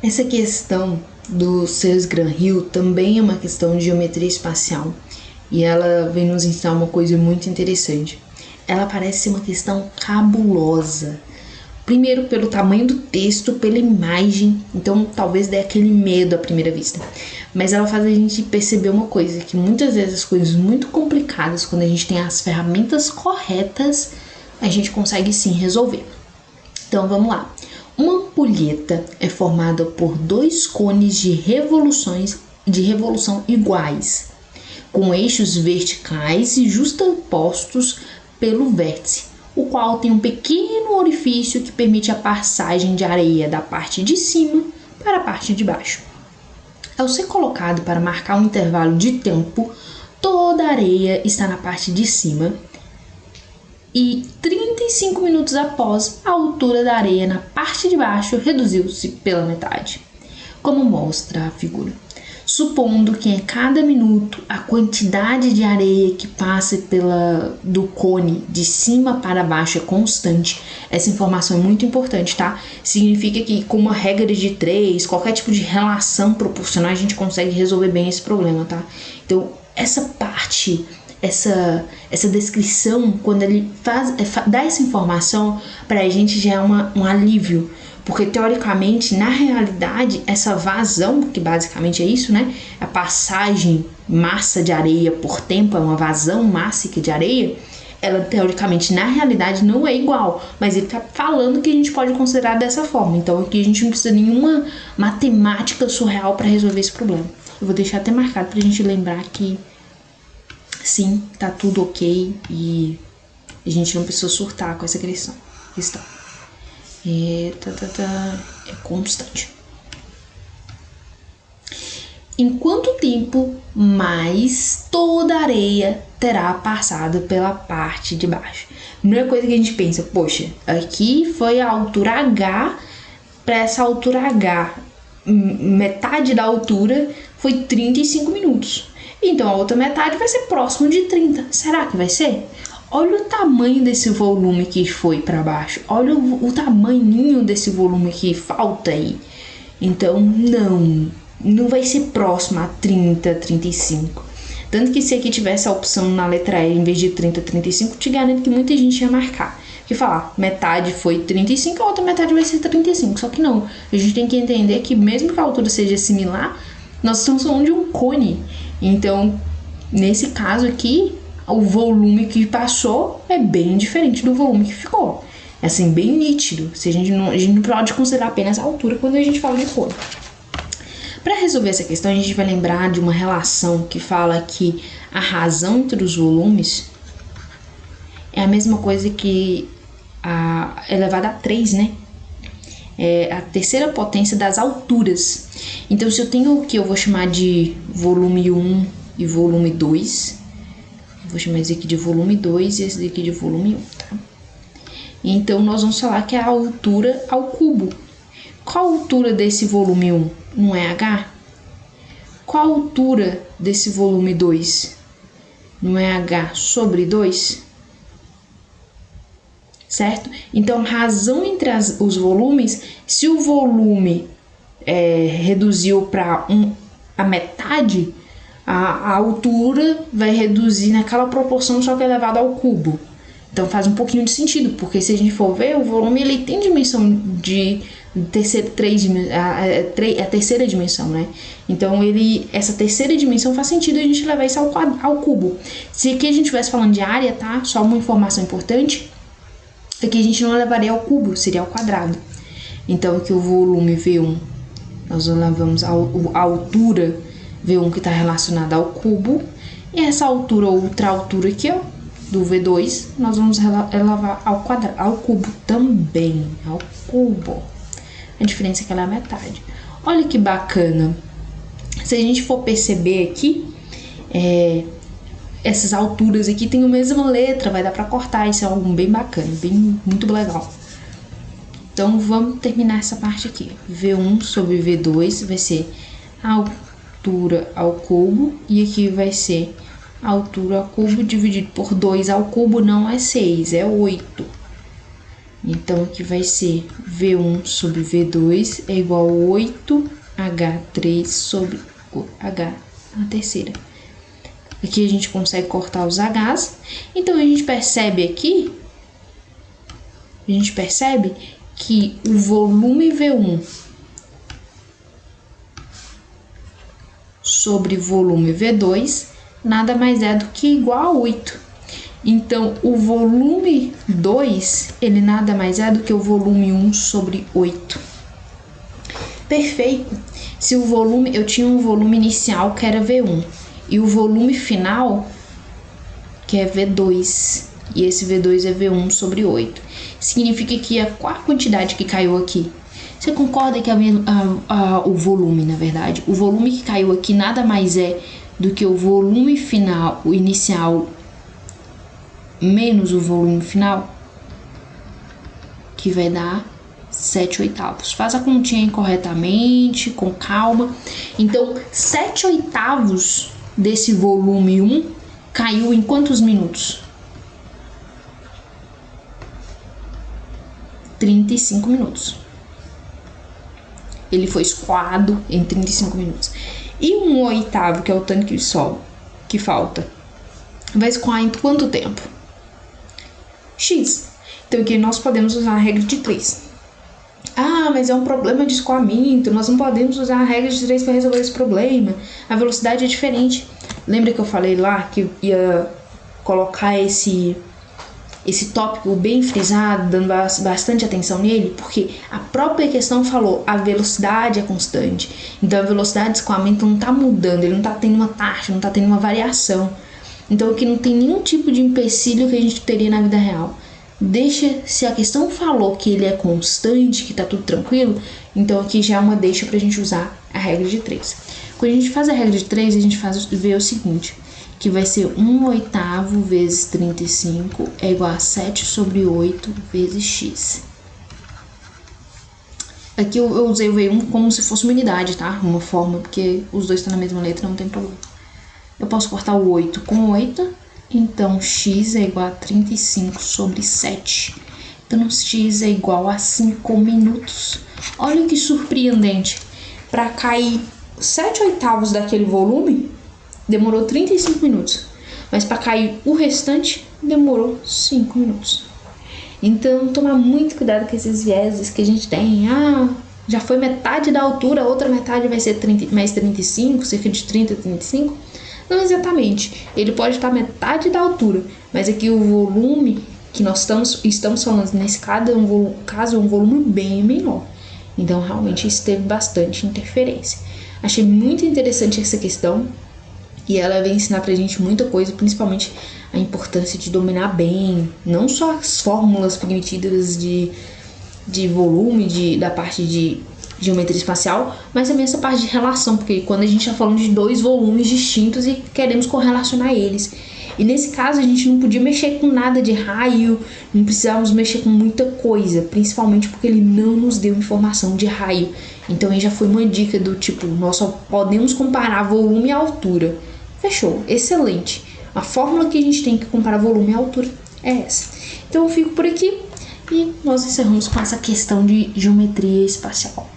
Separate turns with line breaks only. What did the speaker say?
Essa questão do Cesbron-Hill também é uma questão de geometria espacial e ela vem nos ensinar uma coisa muito interessante. Ela parece ser uma questão cabulosa. Primeiro, pelo tamanho do texto, pela imagem, então talvez dê aquele medo à primeira vista. Mas ela faz a gente perceber uma coisa, que muitas vezes as coisas muito complicadas, quando a gente tem as ferramentas corretas, a gente consegue sim resolver. Então vamos lá. Uma ampulheta é formada por dois cones de revolução iguais, com eixos verticais e justapostos pelo vértice, o qual tem um pequeno orifício que permite a passagem de areia da parte de cima para a parte de baixo. Ao ser colocado para marcar um intervalo de tempo, toda a areia está na parte de cima e 35 minutos após, a altura da areia na parte de baixo reduziu-se pela metade, como mostra a figura. Supondo que a cada minuto a quantidade de areia que passa do cone de cima para baixo é constante. Essa informação é muito importante, tá? Significa que com uma regra de 3, qualquer tipo de relação proporcional, a gente consegue resolver bem esse problema, tá? Então, essa parte, essa descrição, quando ele dá essa informação, pra gente já é um alívio. Porque, teoricamente, na realidade, essa vazão, que basicamente é isso, né? A passagem massa de areia por tempo, é uma vazão mássica de areia, ela, teoricamente, na realidade, não é igual. Mas ele tá falando que a gente pode considerar dessa forma. Então, aqui a gente não precisa de nenhuma matemática surreal para resolver esse problema. Eu vou deixar até marcado pra gente lembrar que, sim, tá tudo ok e a gente não precisa surtar com essa questão. É constante. Em quanto tempo mais toda a areia terá passado pela parte de baixo? Não é coisa que a gente pensa, poxa, aqui foi a altura H, para essa altura H, metade da altura foi 35 minutos. Então a outra metade vai ser próximo de 30. Será que vai ser? Olha o tamanho desse volume que foi para baixo. Olha o tamanhinho desse volume que falta aí. Então, não vai ser próximo a 30, 35. Tanto que se aqui tivesse a opção na letra E em vez de 30, 35, te garanto que muita gente ia marcar. Que falar, metade foi 35, a outra metade vai ser 35. Só que não. A gente tem que entender que mesmo que a altura seja similar, nós estamos falando de um cone. Então, nesse caso aqui, o volume que passou é bem diferente do volume que ficou. É assim, bem nítido. A gente não pode considerar apenas a altura quando a gente fala de cone. Para resolver essa questão, a gente vai lembrar de uma relação que fala que a razão entre os volumes é a mesma coisa que a elevada a 3, né? É a terceira potência das alturas. Então, se eu tenho o que eu vou chamar de volume 1 e volume 2... Vou chamar esse aqui de volume 2 e esse daqui de volume 1, tá? Então, nós vamos falar que é a altura ao cubo. Qual a altura desse volume 1? Não é H? Qual a altura desse volume 2? Não é H sobre 2? Certo? Então, razão entre os volumes, se o volume reduziu para a metade, a altura vai reduzir naquela proporção só que é elevado ao cubo. Então faz um pouquinho de sentido, porque se a gente for ver, o volume ele tem dimensão de a terceira dimensão, né? Então essa terceira dimensão faz sentido a gente levar isso ao cubo. Se aqui a gente estivesse falando de área, tá? Só uma informação importante, é que a gente não levaria ao cubo, seria ao quadrado. Então aqui o volume V1, nós levamos a altura V1 que está relacionada ao cubo, e essa altura, outra altura aqui, ó, do V2, nós vamos elevar ao cubo também, ao cubo. A diferença é que ela é a metade. Olha que bacana. Se a gente for perceber aqui, essas alturas aqui tem a mesma letra, vai dar para cortar, isso é algo bem bacana, muito legal. Então, vamos terminar essa parte aqui. V1 sobre V2 vai ser a altura ao cubo, e aqui vai ser a altura ao cubo dividido por 2 ao cubo, não é 6, é 8. Então, aqui vai ser V1 sobre V2 é igual a 8H3 sobre H na terceira. Aqui a gente consegue cortar os H's. Então, a gente percebe que o volume V1 sobre volume V2 nada mais é do que igual a 8. Então, o volume 2, ele nada mais é do que o volume 1 sobre 8. Perfeito. Se o volume, eu tinha um volume inicial que era V1 e o volume final que é V2, e esse V2 é V1 sobre 8. Significa que qual a quantidade que caiu aqui? Você concorda que o volume, na verdade, o volume que caiu aqui nada mais é do que o volume final, o inicial, menos o volume final, que vai dar 7/8. Faz a continha aí corretamente, com calma. Então, 7/8 desse volume 1 caiu em quantos minutos? 35 minutos. Ele foi escoado em 35 minutos. E 1/8, que é o tanque de sol que falta, vai escoar em quanto tempo? X. Então aqui nós podemos usar a regra de 3. Ah, mas é um problema de escoamento, nós não podemos usar a regra de 3 para resolver esse problema. A velocidade é diferente. Lembra que eu falei lá que ia colocar esse tópico bem frisado, dando bastante atenção nele? Porque a própria questão falou, a velocidade é constante. Então a velocidade de escoamento não está mudando, ele não está tendo uma taxa, não está tendo uma variação. Então aqui não tem nenhum tipo de empecilho que a gente teria na vida real. Se a questão falou que ele é constante, que tá tudo tranquilo, então aqui já é uma deixa pra gente usar a regra de 3. Quando a gente faz a regra de 3, a gente vê o seguinte, que vai ser 1/8 vezes 35 é igual a 7 sobre 8 vezes x. Aqui eu usei o V1 como se fosse uma unidade, tá? Uma forma, porque os dois estão na mesma letra, não tem problema. Eu posso cortar o 8 com 8, então x é igual a 35 sobre 7. Então x é igual a 5 minutos. Olha que surpreendente. Para cair 7/8 daquele volume, demorou 35 minutos. Mas para cair o restante, demorou 5 minutos. Então, tomar muito cuidado com esses vieses que a gente tem. Ah, já foi metade da altura, a outra metade vai ser mais 35, cerca de 30, 35. Não exatamente, ele pode estar metade da altura, mas aqui o volume que nós estamos falando nesse caso é um volume bem menor. Então realmente isso teve bastante interferência. Achei muito interessante essa questão e ela vem ensinar pra gente muita coisa, principalmente a importância de dominar bem, não só as fórmulas primitivas de volume, da parte de geometria espacial, mas também essa parte de relação, porque quando a gente está falando de dois volumes distintos e queremos correlacionar eles. E nesse caso a gente não podia mexer com nada de raio, não precisávamos mexer com muita coisa, principalmente porque ele não nos deu informação de raio. Então aí já foi uma dica do tipo, nós só podemos comparar volume e altura. Fechou, excelente. A fórmula que a gente tem que comparar volume e altura é essa. Então eu fico por aqui e nós encerramos com essa questão de geometria espacial.